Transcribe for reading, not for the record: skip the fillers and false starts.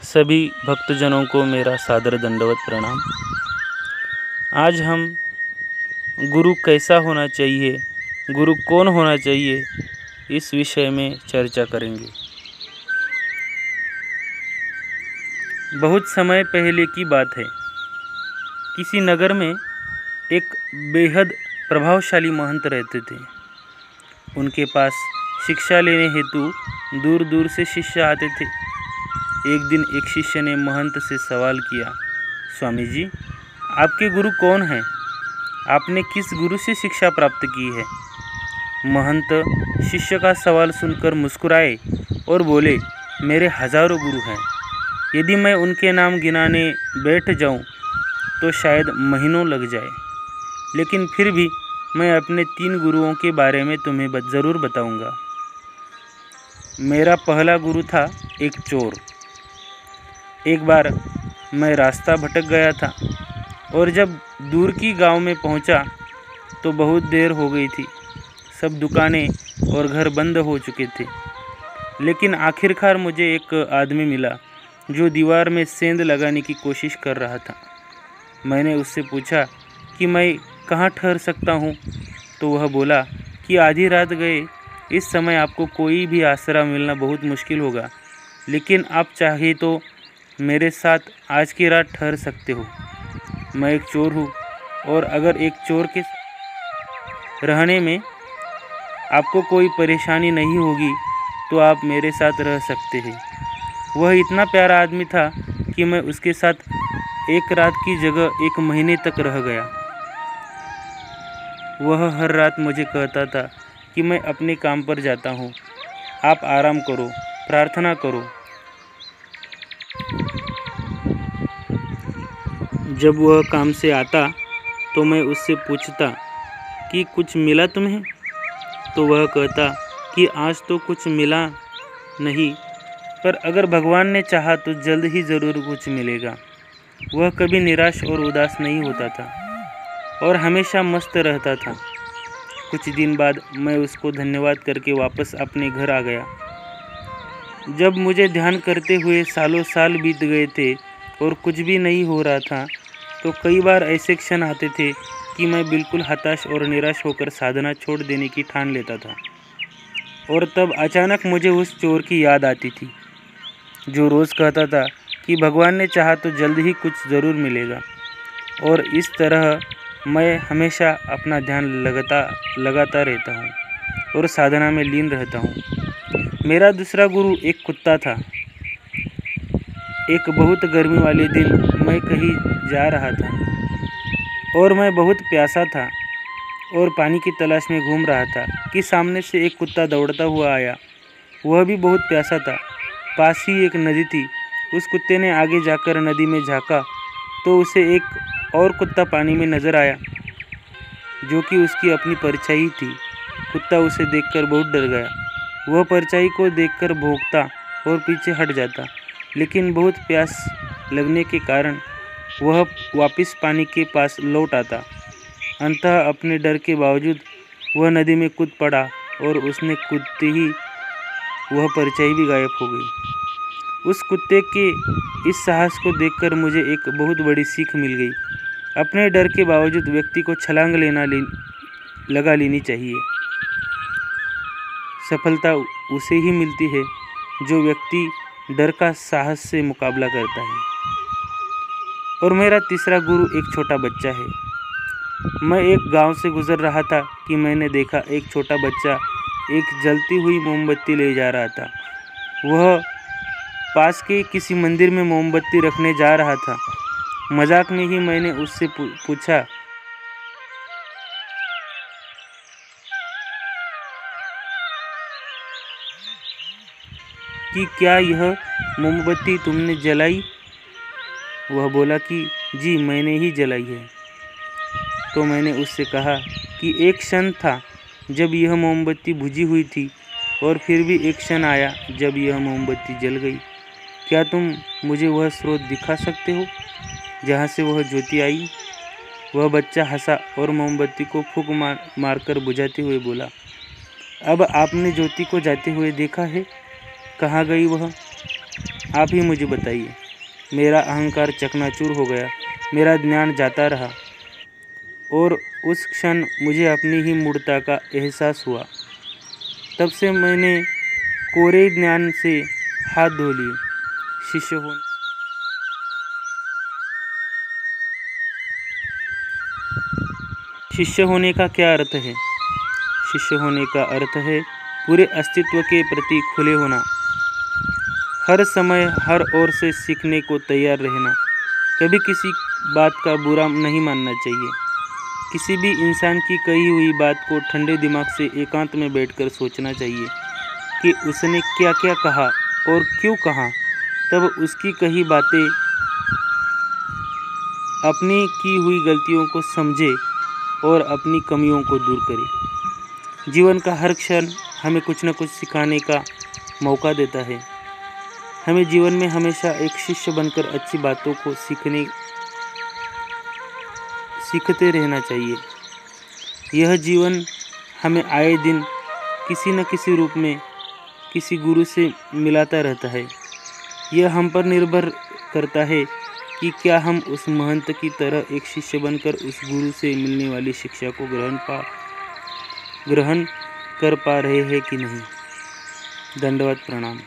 सभी भक्तजनों को मेरा सादर दंडवत प्रणाम। आज हम गुरु कैसा होना चाहिए, गुरु कौन होना चाहिए, इस विषय में चर्चा करेंगे। बहुत समय पहले की बात है। किसी नगर में एक बेहद प्रभावशाली महंत रहते थे। उनके पास शिक्षा लेने हेतु दूर दूर से शिष्य आते थे। एक दिन एक शिष्य ने महंत से सवाल किया, स्वामी जी, आपके गुरु कौन हैं? आपने किस गुरु से शिक्षा प्राप्त की है? महंत शिष्य का सवाल सुनकर मुस्कुराए और बोले, मेरे हजारों गुरु हैं। यदि मैं उनके नाम गिनाने बैठ जाऊं तो शायद महीनों लग जाए, लेकिन फिर भी मैं अपने 3 गुरुओं के बारे में तुम्हें ज़रूर बताऊंगा। मेरा पहला गुरु था एक चोर। एक बार मैं रास्ता भटक गया था और जब दूर की गांव में पहुंचा तो बहुत देर हो गई थी। सब दुकानें और घर बंद हो चुके थे। लेकिन आखिरकार मुझे एक आदमी मिला जो दीवार में सेंध लगाने की कोशिश कर रहा था। मैंने उससे पूछा कि मैं कहाँ ठहर सकता हूँ, तो वह बोला कि आधी रात गए इस समय आपको कोई भी आसरा मिलना बहुत मुश्किल होगा, लेकिन आप चाहे तो मेरे साथ आज की रात ठहर सकते हो। मैं एक चोर हूँ और अगर एक चोर के रहने में आपको कोई परेशानी नहीं होगी तो आप मेरे साथ रह सकते हैं। वह इतना प्यारा आदमी था कि मैं उसके साथ एक रात की जगह 1 महीने तक रह गया। वह हर रात मुझे कहता था कि मैं अपने काम पर जाता हूँ, आप आराम करो, प्रार्थना करो। जब वह काम से आता तो मैं उससे पूछता कि कुछ मिला तुम्हें? तो वह कहता कि आज तो कुछ मिला नहीं, पर अगर भगवान ने चाहा तो जल्द ही ज़रूर कुछ मिलेगा। वह कभी निराश और उदास नहीं होता था और हमेशा मस्त रहता था। कुछ दिन बाद मैं उसको धन्यवाद करके वापस अपने घर आ गया। जब मुझे ध्यान करते हुए सालों साल बीत गए थे और कुछ भी नहीं हो रहा था, तो कई बार ऐसे क्षण आते थे कि मैं बिल्कुल हताश और निराश होकर साधना छोड़ देने की ठान लेता था। और तब अचानक मुझे उस चोर की याद आती थी जो रोज़ कहता था कि भगवान ने चाहा तो जल्द ही कुछ ज़रूर मिलेगा। और इस तरह मैं हमेशा अपना ध्यान लगाता रहता हूँ और साधना में लीन रहता हूँ। मेरा दूसरा गुरु एक कुत्ता था। एक बहुत गर्मी वाले दिन मैं कहीं जा रहा था और मैं बहुत प्यासा था और पानी की तलाश में घूम रहा था कि सामने से एक कुत्ता दौड़ता हुआ आया। वह भी बहुत प्यासा था। पास ही एक नदी थी। उस कुत्ते ने आगे जाकर नदी में झाँका तो उसे एक और कुत्ता पानी में नज़र आया जो कि उसकी अपनी परछाई थी। कुत्ता उसे देखकर बहुत डर गया। वह परछाई को देखकर भौंकता और पीछे हट जाता, लेकिन बहुत प्यास लगने के कारण वह वापस पानी के पास लौट आता। अंततः अपने डर के बावजूद वह नदी में कूद पड़ा और उसने कूदते ही वह परछाई भी गायब हो गई। उस कुत्ते के इस साहस को देखकर मुझे एक बहुत बड़ी सीख मिल गई। अपने डर के बावजूद व्यक्ति को छलांग लगा लेनी चाहिए। सफलता उसे ही मिलती है जो व्यक्ति डर का साहस से मुकाबला करता है। और मेरा तीसरा गुरु एक छोटा बच्चा है। मैं एक गांव से गुजर रहा था कि मैंने देखा एक छोटा बच्चा एक जलती हुई मोमबत्ती ले जा रहा था। वह पास के किसी मंदिर में मोमबत्ती रखने जा रहा था। मजाक में ही मैंने उससे पूछा कि क्या यह मोमबत्ती तुमने जलाई? वह बोला कि जी मैंने ही जलाई है। तो मैंने उससे कहा कि एक क्षण था जब यह मोमबत्ती बुझी हुई थी और फिर भी एक क्षण आया जब यह मोमबत्ती जल गई। क्या तुम मुझे वह स्रोत दिखा सकते हो जहाँ से वह ज्योति आई? वह बच्चा हंसा और मोमबत्ती को फूंक मारकर बुझाते हुए बोला, अब आपने ज्योति को जाते हुए देखा है, कहाँ गई वह? आप ही मुझे बताइए। मेरा अहंकार चकनाचूर हो गया, मेरा ज्ञान जाता रहा और उस क्षण मुझे अपनी ही मूढ़ता का एहसास हुआ। तब से मैंने कोरे ज्ञान से हाथ धो लिए। शिष्य होने का क्या अर्थ है? शिष्य होने का अर्थ है पूरे अस्तित्व के प्रति खुले होना, हर समय हर ओर से सीखने को तैयार रहना, कभी किसी बात का बुरा नहीं मानना चाहिए। किसी भी इंसान की कही हुई बात को ठंडे दिमाग से एकांत में बैठकर सोचना चाहिए कि उसने क्या क्या कहा और क्यों कहा। तब उसकी कही बातें, अपनी की हुई गलतियों को समझे और अपनी कमियों को दूर करे। जीवन का हर क्षण हमें कुछ न कुछ सिखाने का मौका देता है। हमें जीवन में हमेशा एक शिष्य बनकर अच्छी बातों को सीखते रहना चाहिए। यह जीवन हमें आए दिन किसी न किसी रूप में किसी गुरु से मिलाता रहता है। यह हम पर निर्भर करता है कि क्या हम उस महंत की तरह एक शिष्य बनकर उस गुरु से मिलने वाली शिक्षा को ग्रहण कर पा रहे हैं कि नहीं। दंडवत प्रणाम।